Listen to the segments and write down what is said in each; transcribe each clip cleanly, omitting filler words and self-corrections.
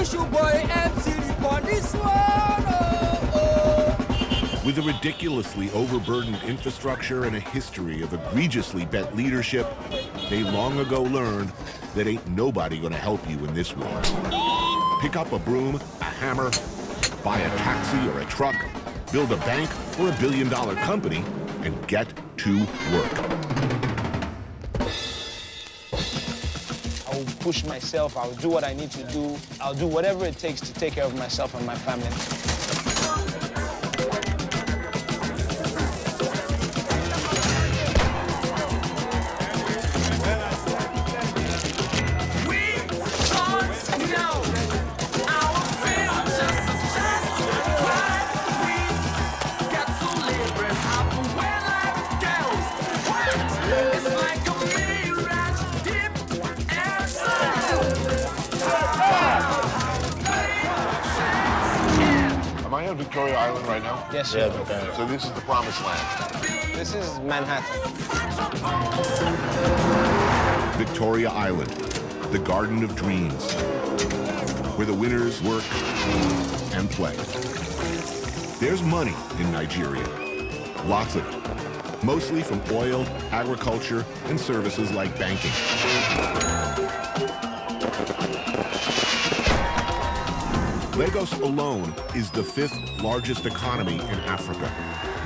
Issue boy MC for this one. With a ridiculously overburdened infrastructure and a history of egregiously bent leadership, they long ago learned that ain't nobody gonna help you in this war. Pick up a broom, a hammer, buy a taxi or a truck, build a bank or $1 billion company, and get to work. I will push myself, I will do what I need to do. I'll do whatever it takes to take care of myself and my family. Am I on Victoria Island right now? Yes, sir. Yeah, so this is the promised land. This is Manhattan. Victoria Island, the Garden of Dreams, where the winners work and play. There's money in Nigeria, lots of it, mostly from oil, agriculture, and services like banking. Lagos alone is the 5th largest economy in Africa.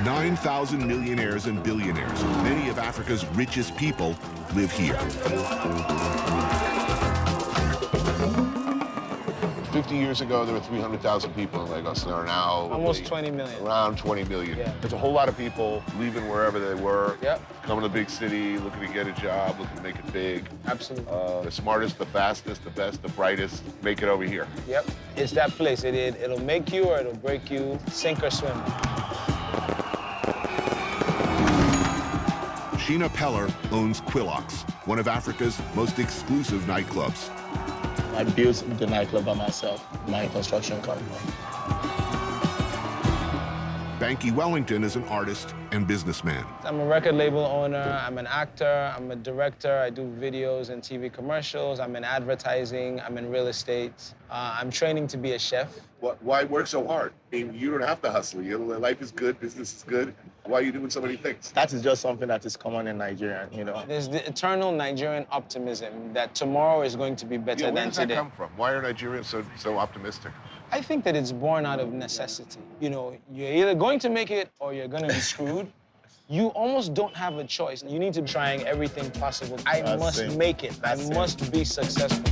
9,000 millionaires and billionaires, many of Africa's richest people, live here. 50 years ago, there were 300,000 people in Lagos. There are now Almost 20 million. Around 20 million. Yeah. There's a whole lot of people leaving wherever they were, Yep. coming to the big city, looking to get a job, looking to make it big. Absolutely. The smartest, the fastest, the best, the brightest, make it over here. Yep. It's that place. It'll make you or it'll break you, sink or swim. Sheena Peller owns Quillox, one of Africa's most exclusive nightclubs. I built the nightclub by myself, my construction company. Banky Wellington is an artist and businessman. I'm a record label owner, I'm an actor, I'm a director, I do videos and TV commercials, I'm in advertising, I'm in real estate. I'm training to be a chef. Why work so hard? I mean, you don't have to hustle. Life is good, business is good. Why are you doing so many things? That is just something that is common in Nigeria, you know. There's the eternal Nigerian optimism that tomorrow is going to be better Where than does that today. come from? Why are Nigerians so optimistic? I think that it's born out of necessity. You know, you're either going to make it or you're going to be screwed. You almost don't have a choice. You need to be trying everything possible. I must make it. I must be successful.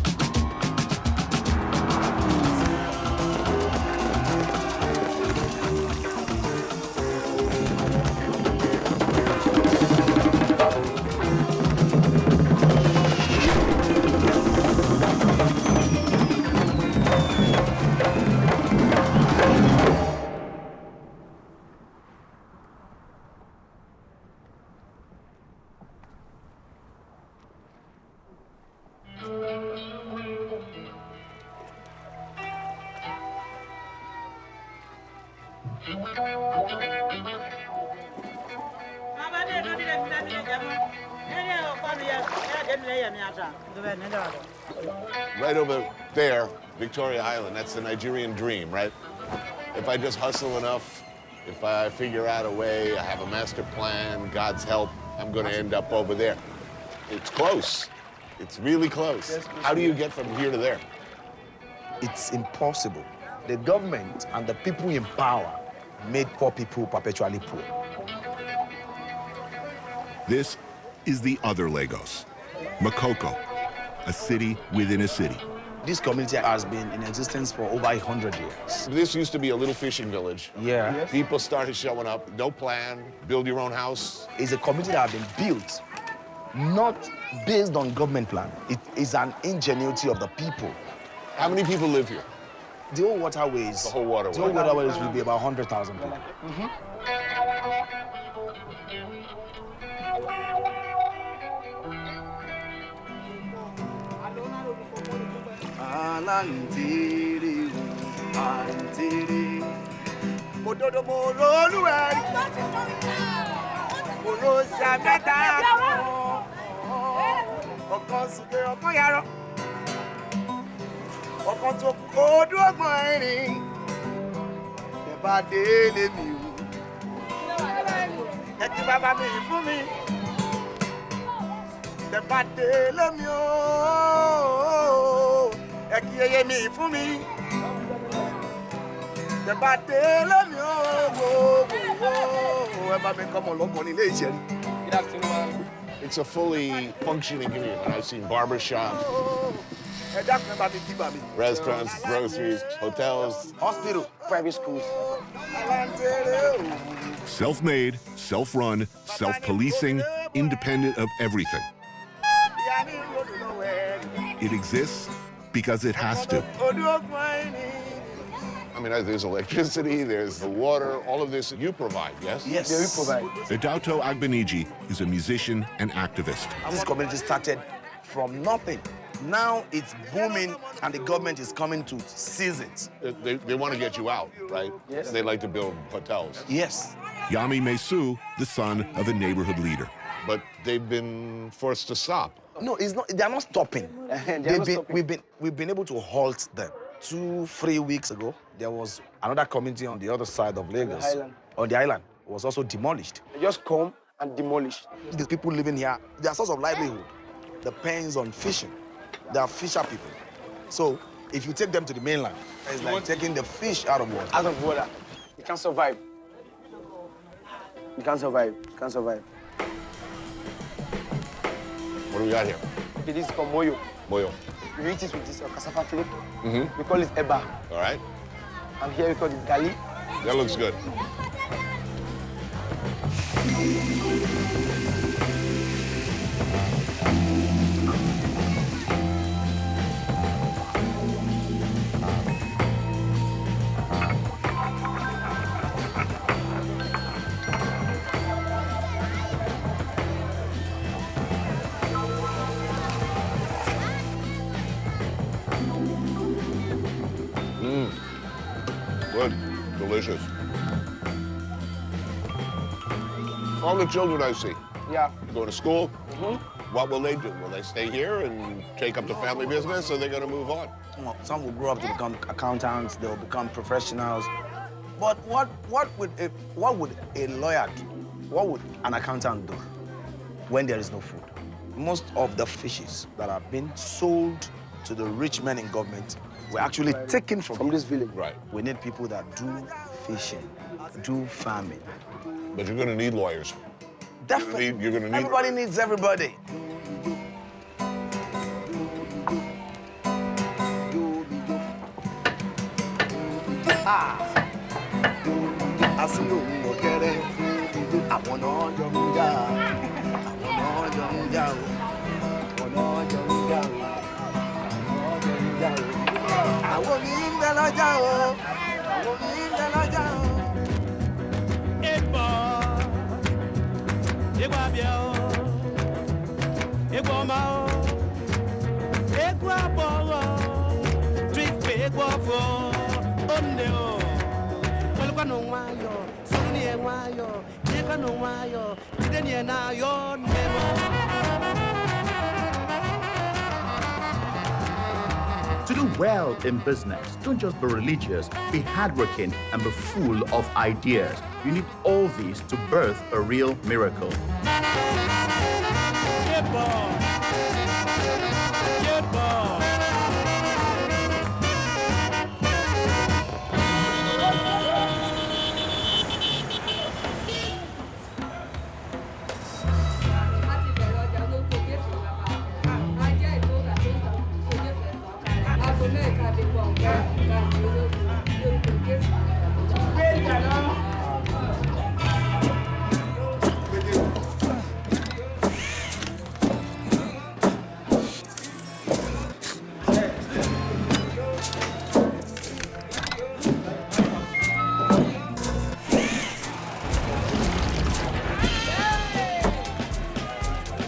Right over there, Victoria Island, that's the Nigerian dream, right? If I just hustle enough, if I figure out a way, I have a master plan, God's help, I'm gonna end up over there. It's close. It's really close. How do you get from here to there? It's impossible. The government and the people in power made poor people perpetually poor. This is the other Lagos, Makoko, a city within a city. This community has been in existence for over 100 years. This used to be a little fishing village. Yeah. People started showing up, no plan, build your own house. It's a community that has been built not based on government plan. It is an ingenuity of the people. How many people live here? The whole waterways. The whole waterway. The whole waterways will be about 100,000 people. ọkàn tó ojú ọgbọ́n ẹ̀rín ẹ bá délé mi o ẹ kí bàbá mi fún mi ẹ bá délé mi o ẹ kí yeye mi fún mi ẹ bá délé mi o ẹ bá mi kọ́ ọmọ ọlọ́gbọ́n ní ilé ìṣẹ́rí. Good afternoon. It's a fully functioning community. And I've seen barbershops, restaurants, groceries, hotels, hospital, Private schools. Self-made, self-run, self-policing, independent of everything. It exists because it has to. I mean, there's electricity, there's the water, all of this you provide, yes? Yes. Yeah, we provide. Edauto Agbeniji is a musician and activist. This community started from nothing. Now it's booming and the government is coming to seize it. They want to get you out, right? Yes. They like to build hotels. Yes. Yami Mesu, the son of a neighborhood leader. But they've been forced to stop. No, it's not. They're not stopping. We've been able to halt them. 2-3 weeks ago, there was another community on the other side of Lagos. On the island. It was also demolished. They just come and demolish. These people living here, their source of livelihood depends on fishing. They are fisher people. So if you take them to the mainland, it's like taking the fish out of water. Out of water. You can't survive. You can't survive. You can't survive. What do we got here? Okay, this is called moyo. Moyo. We eat it with this cassava flake. We call it eba. All right. And here we call it gali. That looks good. Good. Delicious. All the children I see Yeah. go to school. What will they do? Will they stay here and take up the family business, or they're going to move on? Some will grow up to become accountants, they'll become professionals. But what would a lawyer do? What would an accountant do when there is no food? Most of the fishes that have been sold to the rich men in government were actually taken from this village. Right. We need people that do fishing, do farming. But you're going to need lawyers. Definitely. You're going to need... Everybody needs everybody. To do well in business, don't just be religious, be hardworking and be full of ideas. You need all these to birth a real miracle.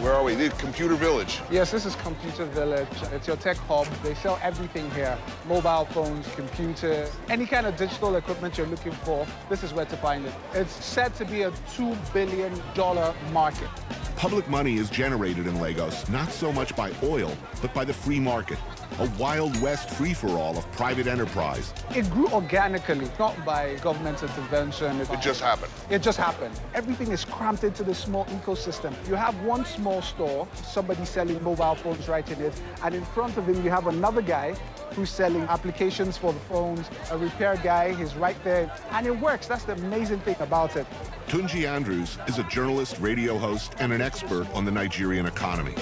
Where are we? The Computer Village. Yes, this is Computer Village. It's your tech hub. They sell everything here. Mobile phones, computers, any kind of digital equipment you're looking for, this is where to find it. It's said to be a $2 billion market. Public money is generated in Lagos not so much by oil, but by the free market, a Wild West free-for-all of private enterprise. It grew organically, not by government intervention. It just happened. It just happened. Everything is cramped into this small ecosystem. You have one small store, somebody selling mobile phones right in it, and in front of him you have another guy who's selling applications for the phones, a repair guy, he's right there, and it works. That's the amazing thing about it. Tunji Andrews is a journalist, radio host, and an expert on the Nigerian economy.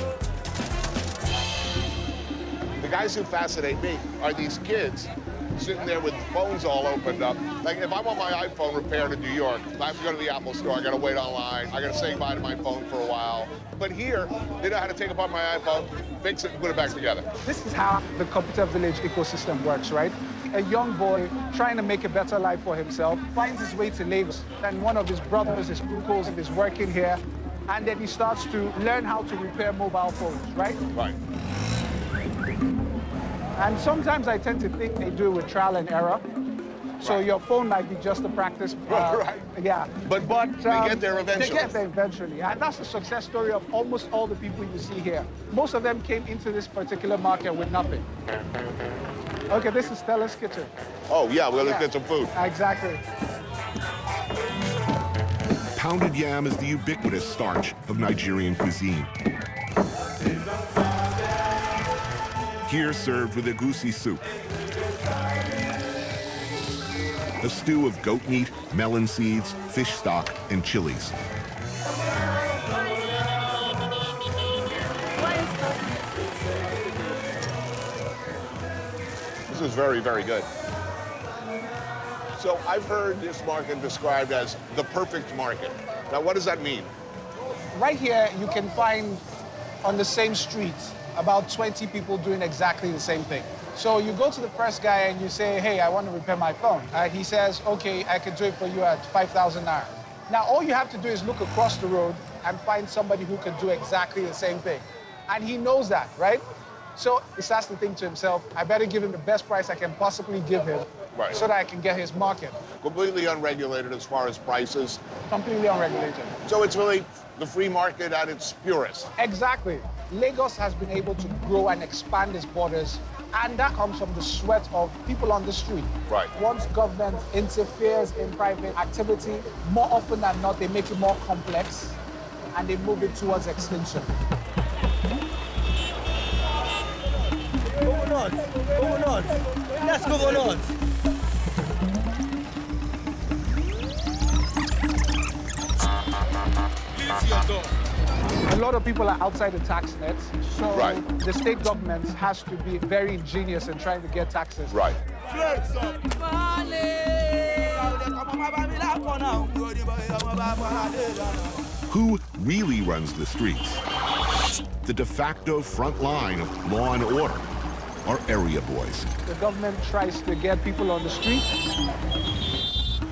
The guys who fascinate me are these kids sitting there with phones all opened up. Like, if I want my iPhone repaired in New York, I have to go to the Apple store, I gotta wait online, I gotta say goodbye to my phone for a while. But here, they know how to take apart my iPhone, fix it, and put it back together. This is how the computer village ecosystem works, right? A young boy trying to make a better life for himself finds his way to Lagos, and one of his brothers, his uncles, is working here, and then he starts to learn how to repair mobile phones, right? Right. And sometimes I tend to think they do it with trial and error. So your phone might be just a practice. Right. Yeah. But they get there eventually. They get there eventually. And that's the success story of almost all the people you see here. Most of them came into this particular market with nothing. Okay, this is Stella's kitchen. Oh, yeah, we're gonna get some food. Exactly. Pounded yam is the ubiquitous starch of Nigerian cuisine. Here served with egusi soup, a stew of goat meat, melon seeds, fish stock, and chilies. This is very, very good. So I've heard this market described as the perfect market. Now, what does that mean? Right here, you can find on the same street about 20 people doing exactly the same thing. So you go to the first guy and you say, hey, I want to repair my phone. He says, okay, I can do it for you at 5,000 naira. Now, all you have to do is look across the road and find somebody who can do exactly the same thing. And he knows that, right? So he starts to think to himself, I better give him the best price I can possibly give him, Right. so that I can get his market. Completely unregulated as far as prices. Completely unregulated. So it's really the free market at its purest. Exactly. Lagos has been able to grow and expand its borders, and that comes from the sweat of people on the street. Right. Once government interferes in private activity, more often than not, they make it more complex, and they move it towards extinction. Let's go, A lot of people are outside the tax net, so Right. the state government has to be very ingenious in trying to get taxes. Right. Who really runs the streets? The de facto front line of law and order are area boys. The government tries to get people on the street,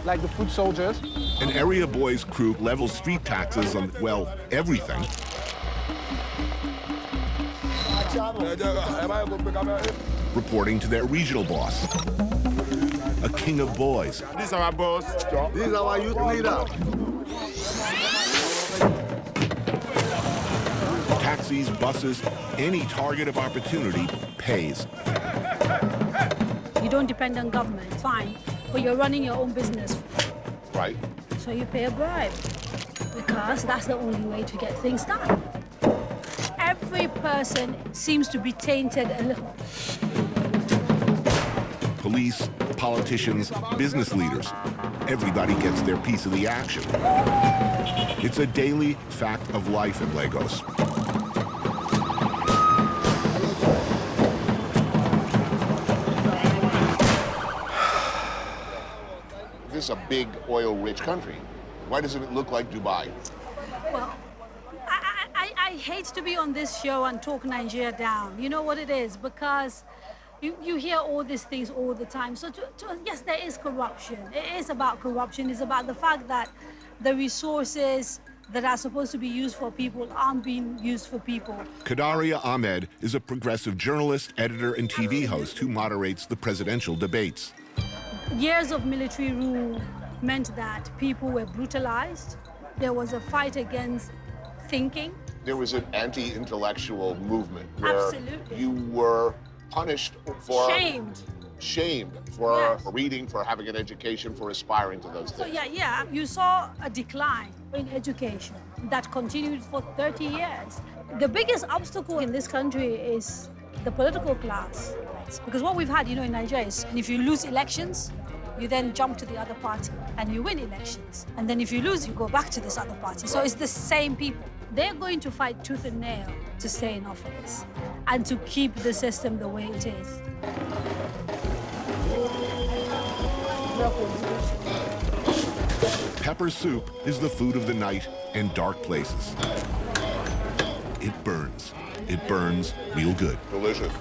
like the foot soldiers. An area boys crew levels street taxes on, well, everything. Reporting to their regional boss, a king of boys. This is our boss. This is our youth leader. Taxis, buses, any target of opportunity pays. You don't depend on government, fine, but you're running your own business. Right. So you pay a bribe, because that's the only way to get things done. Every person seems to be tainted a little. Police, politicians, business leaders, everybody gets their piece of the action. It's a daily fact of life in Lagos. This is a big oil-rich country. Why doesn't it look like Dubai? Well, I hate to be on this show and talk Nigeria down. You know what it is? Because you hear all these things all the time. So yes, there is corruption. It is about corruption. It's about the fact that the resources that are supposed to be used for people aren't being used for people. Kadaria Ahmed is a progressive journalist, editor, and TV host who moderates the presidential debates. Years of military rule meant that people were brutalized. There was a fight against thinking. There was an anti-intellectual movement where Absolutely. you were punished for... Shamed for Yes. reading, for having an education, for aspiring to those So things. yeah, you saw a decline in education that continued for 30 years. The biggest obstacle in this country is the political class. Because what we've had, in Nigeria is, if you lose elections, you then jump to the other party and you win elections. And then if you lose, you go back to this other party. So it's the same people. They're going to fight tooth and nail to stay in office and to keep the system the way it is. Pepper soup is the food of the night in dark places. It burns. It burns real good. Delicious.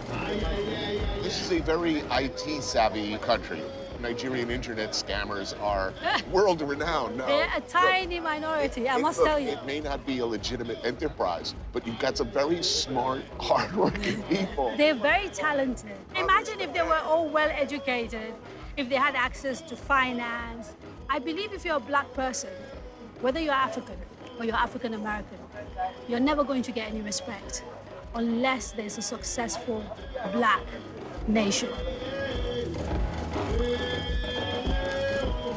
This is a very IT-savvy country. Nigerian internet scammers are world-renowned now. They're a tiny minority, I must tell you. It may not be a legitimate enterprise, but you've got some very smart, hardworking people. They're very talented. Imagine if they were all well-educated, if they had access to finance. I believe if you're a black person, whether you're African or you're African-American, you're never going to get any respect unless there's a successful black nation.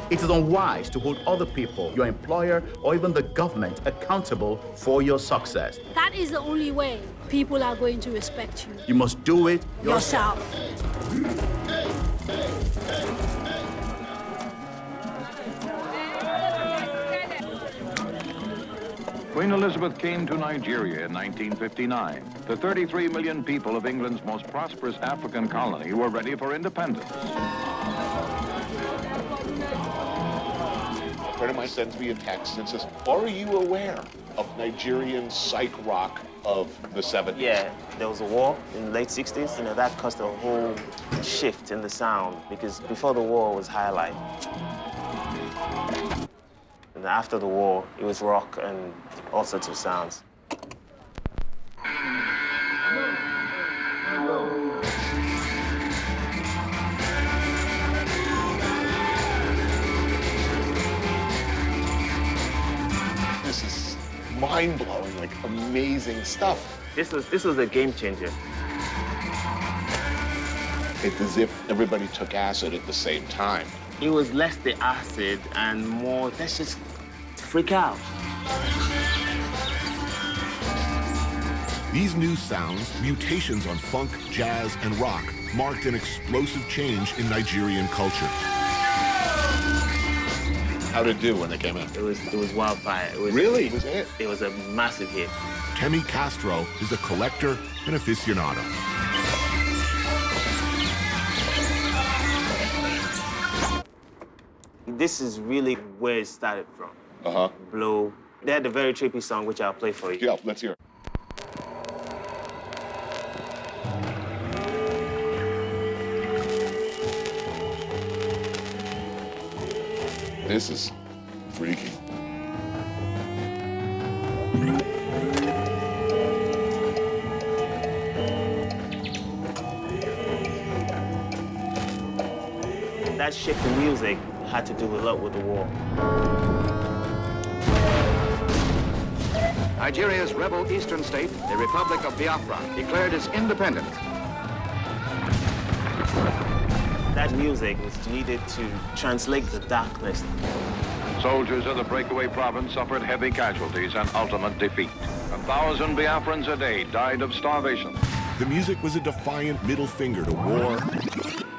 It is unwise to hold other people, your employer, or even the government accountable for your success. That is the only way people are going to respect you. You must do it Yourself. Queen Elizabeth came to Nigeria in 1959. The 33 million people of England's most prosperous African colony were ready for independence. A friend of mine sends me a text and says, are you aware of Nigerian psych rock of the 70s? Yeah, there was a war in the late 60s. That caused a whole shift in the sound because before the war was highlight. And after the war, it was rock and all sorts of sounds. This is mind-blowing, like amazing stuff. This was a game changer. It's as if everybody took acid at the same time. It was less the acid and more, let's just freak out. These new sounds, mutations on funk, jazz, and rock, marked an explosive change in Nigerian culture. How did it do when it came out? It was wildfire. Really? Was it? It was a massive hit. Kemi Castro is a collector and aficionado. This is really where it started from. Uh-huh. Blow. They had a very trippy song, which I'll play for you. Yeah, let's hear it. This is freaky. That shift in music had to do a lot with the war. Nigeria's rebel eastern state, the Republic of Biafra, declared its independence. That music was needed to translate the darkness. Soldiers of the breakaway province suffered heavy casualties and ultimate defeat. 1,000 Biafrans a day died of starvation. The music was a defiant middle finger to war,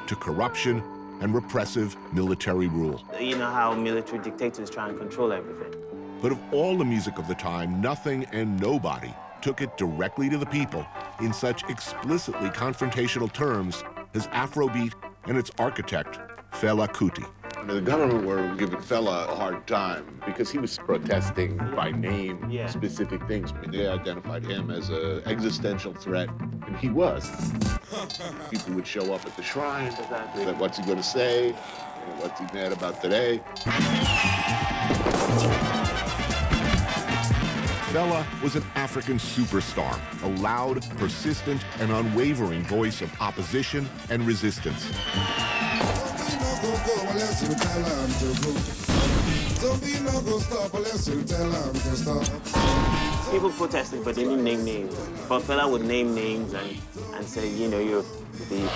to corruption, and repressive military rule. You know how military dictators try and control everything. But of all the music of the time, nothing and nobody took it directly to the people in such explicitly confrontational terms as Afrobeat and its architect, Fela Kuti. The government were giving Fela a hard time because he was protesting by name specific things. They identified him as an existential threat, and he was. People would show up at the shrine, that what's he going to say, what's he mad about today. Fela was an African superstar, a loud, persistent, and unwavering voice of opposition and resistance. People protested, but they didn't name names. But Fela would name names and say, you know, you're the...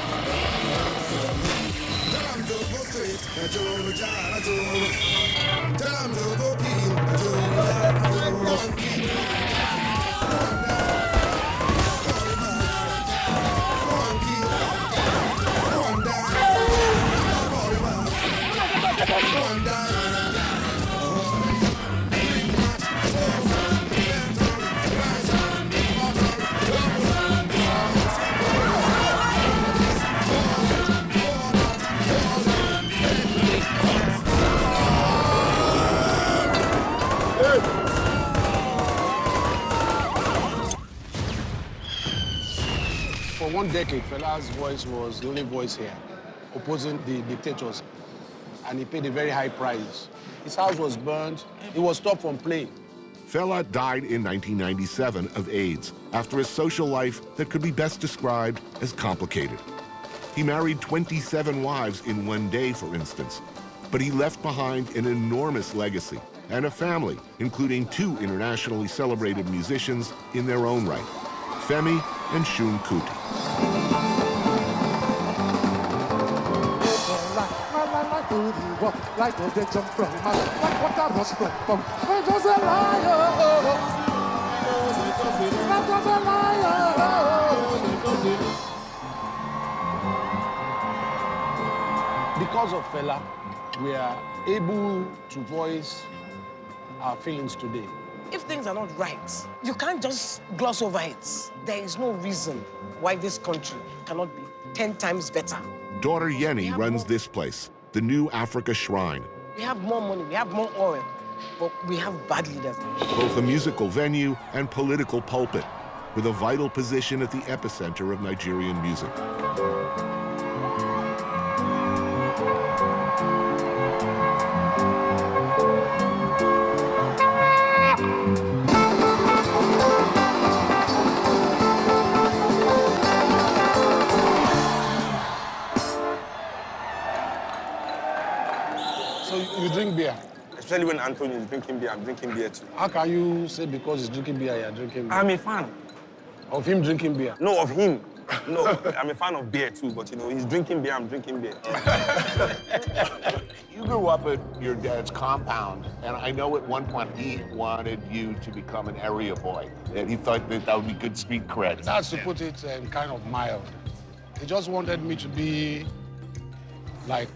For one decade, Fela's voice was the only voice here, opposing the dictators, and he paid a very high price. His house was burned. He was stopped from playing. Fela died in 1997 of AIDS after a social life that could be best described as complicated. He married 27 wives in one day, for instance, but he left behind an enormous legacy and a family, including 2 internationally celebrated musicians in their own right, Femi and Seun Kuti. Like a dead jump from like what I was from. It was a liar. That was a liar. Because of Fela, we are able to voice our feelings today. If things are not right, you can't just gloss over it. There is no reason why this country cannot be 10 times better. Daughter Yenny runs this place, the New Africa Shrine. We have more money, we have more oil, but we have bad leaders. Both a musical venue and political pulpit, with a vital position at the epicenter of Nigerian music. You drink beer? Especially when Anthony is drinking beer, I'm drinking beer too. How can you say because he's drinking beer, you're drinking beer? I'm a fan. Of him drinking beer? No, of him. No, I'm a fan of beer too, but you know, he's drinking beer, I'm drinking beer. You grew up at your dad's compound, and I know at one point he wanted you to become an area boy, and he thought that would be good street cred. That's to put it kind of mild. He just wanted me to be like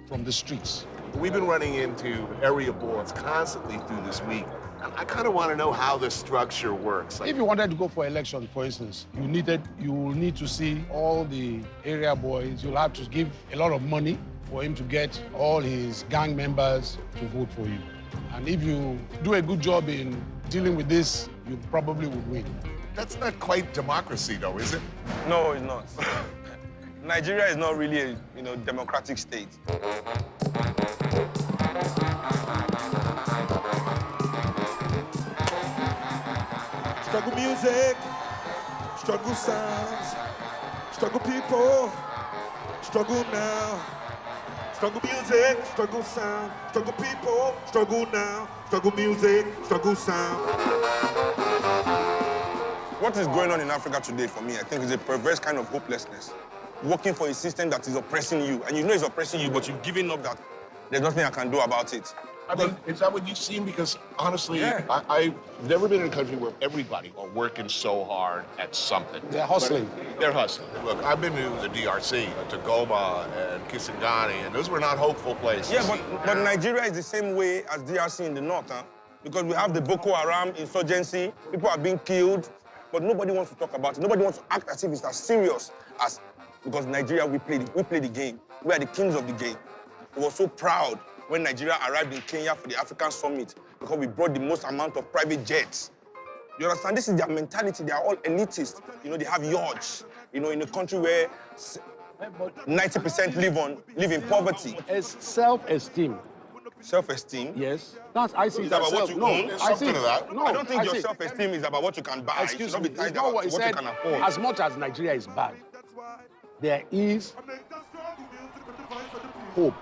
from the streets. We've been running into area boards constantly through this week. I kind of want to know how the structure works. If you wanted to go for election, for instance, you will need to see all the area boys. You'll have to give a lot of money for him to get all his gang members to vote for you. And if you do a good job in dealing with this, you probably would win. That's not quite democracy, though, is it? No, it's not. Nigeria is not really a democratic state. Struggle music, struggle sounds, struggle people, struggle now. Struggle music, struggle sound, struggle people, struggle now. Struggle music, struggle sound. What is going on in Africa today for me, I think, is a perverse kind of hopelessness. Working for a system that is oppressing you, and you know it's oppressing you, but you've given up that there's nothing I can do about it. I mean, is that what you've seen? Because honestly, yeah. I've never been in a country where everybody are working so hard at something. They're hustling. They're hustling. Look, I've been to the DRC, to Goma and Kisangani, and those were not hopeful places. Yeah, but Nigeria is the same way as DRC in the north, huh? Because we have the Boko Haram insurgency, people are being killed, but nobody wants to talk about it. Nobody wants to act as if it's as serious as, because Nigeria, we play the game. We are the kings of the game. We were so proud when Nigeria arrived in Kenya for the African Summit because we brought the most amount of private jets. You understand? This is their mentality. They are all elitist. You know, they have yachts. You know, in a country where 90% live in poverty. It's self-esteem. Self-esteem? Yes. That's, I see it's that about what you own. I see that. No, I don't think your self-esteem is about what you can buy. Excuse me. It should not be tied It's not what he what said. you can afford. As much as Nigeria is bad, there is hope.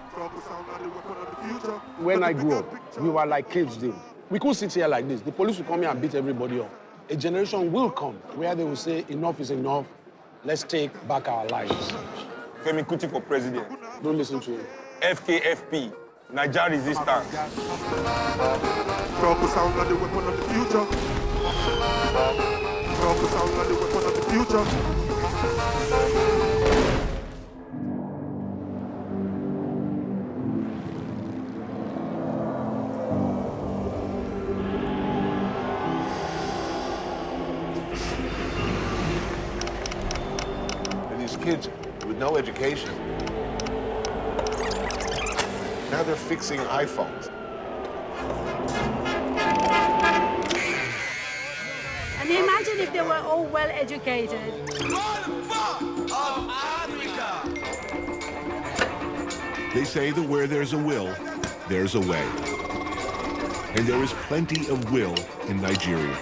When I grew up, we were like caged in. We couldn't sit here like this. The police would come here and beat everybody up. a generation will come where they will say, enough is enough, let's take back our lives. Femi Kuti for president. Don't listen to him. FKFP, Niger resistance. Trouble sound like the weapon of the future. Trouble sound like the weapon of the future. And these kids with no education, now they're fixing iPhones. And imagine if they were all well educated. They say that where there's a will, there's a way. And there is plenty of will in Nigeria.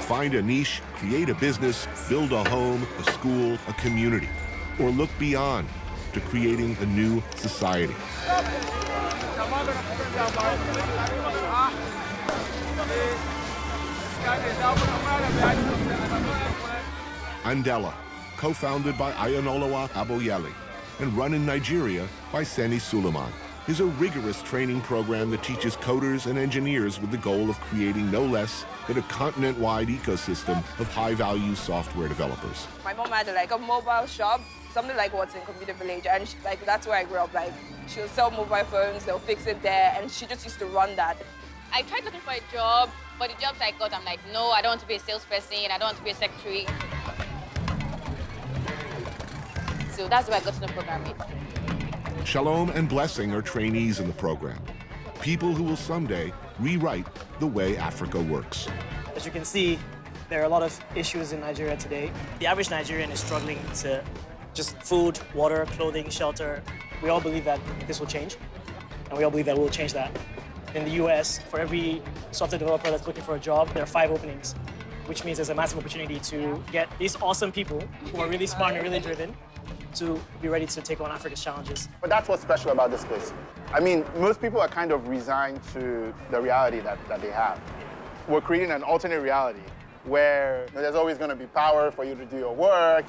Find a niche, create a business, build a home, a school, a community, or look beyond to creating a new society. Andela, co-founded by Ayanolawa Aboyele and run in Nigeria by Seni Suleiman, is a rigorous training program that teaches coders and engineers with the goal of creating no less than a continent-wide ecosystem of high-value software developers. My mom had like a mobile shop, something like what's in Computer Village, and like that's where I grew up. Like she'll sell mobile phones, they'll fix it there, and she just used to run that. I tried looking for a job, but the jobs I got, I'm like, no, I don't want to be a salesperson, I don't want to be a secretary. So that's why I got to know programming. Shalom and Blessing are trainees in the program, people who will someday rewrite the way Africa works. As you can see, there are a lot of issues in Nigeria today. The average Nigerian is struggling to just food, water, clothing, shelter. We all believe that this will change, and we all believe that we'll change that. In the US, for every software developer that's looking for a job, there are 5 openings, which means there's a massive opportunity to get these awesome people who are really smart and really driven to be ready to take on Africa's challenges. But that's what's special about this place. I mean, most people are kind of resigned to the reality that they have. We're creating an alternate reality where there's always going to be power for you to do your work.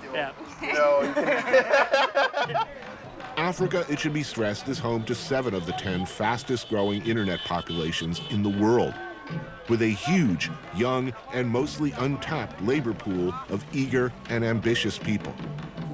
Africa, it should be stressed, is home to 7 of the 10 fastest growing internet populations in the world, with a huge, young, and mostly untapped labor pool of eager and ambitious people.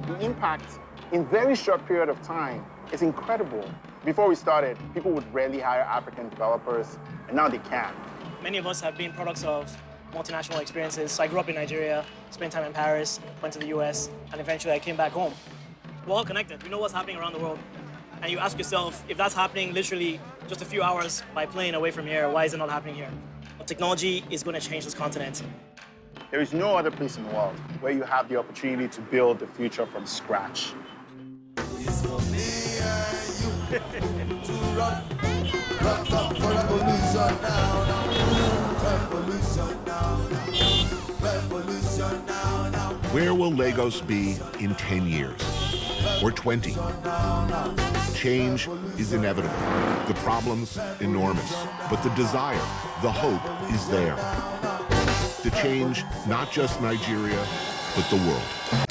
The impact in very short period of time is incredible. Before we started, people would rarely hire African developers, and now they can. Many of us have been products of multinational experiences. So I grew up in Nigeria, spent time in Paris, went to the US, and eventually I came back home. We're all connected. We know what's happening around the world. And you ask yourself, if that's happening literally just a few hours by plane away from here, why is it not happening here? Well, technology is going to change this continent. There is no other place in the world where you have the opportunity to build the future from scratch. Where will Lagos be in 10 years? Or 20? Change is inevitable. The problem's enormous. But the desire, the hope is there. To change not just Nigeria, but the world.